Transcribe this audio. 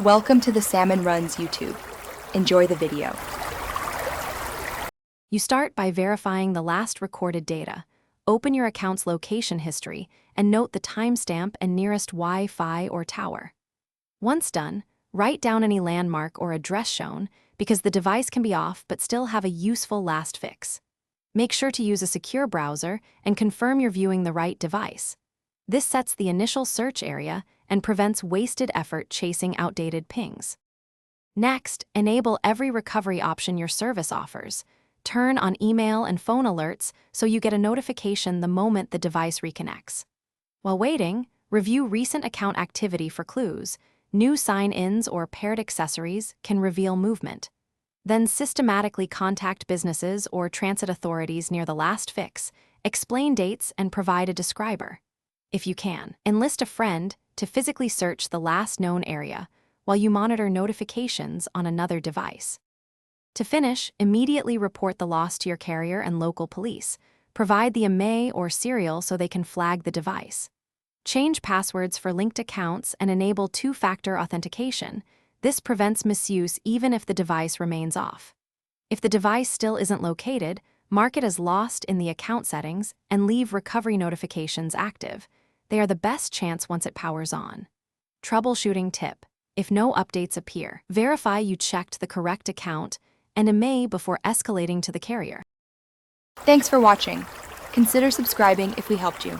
Welcome to the Salmon Runs YouTube. Enjoy the video. You start by verifying the last recorded data. Open your account's location history and note the timestamp and nearest Wi-Fi or tower. Once done, write down any landmark or address shown because the device can be off but still have a useful last fix. Make sure to use a secure browser and confirm you're viewing the right device. This sets the initial search area and prevents wasted effort chasing outdated pings. Next, enable every recovery option your service offers. Turn on email and phone alerts so you get a notification the moment the device reconnects. While waiting, review recent account activity for clues. New sign-ins or paired accessories can reveal movement. Then systematically contact businesses or transit authorities near the last fix, explain dates, and provide a describer. If you can, enlist a friend to physically search the last known area while you monitor notifications on another device. To finish, immediately report the loss to your carrier and local police. Provide the IMEI or serial so they can flag the device. Change passwords for linked accounts and enable two-factor authentication. This prevents misuse even if the device remains off. If the device still isn't located, mark it as lost in the account settings and leave recovery notifications active. They are the best chance once it powers on. Troubleshooting tip: if no updates appear, verify you checked the correct account and IMEI before escalating to the carrier. Thanks for watching. Consider subscribing if we helped you.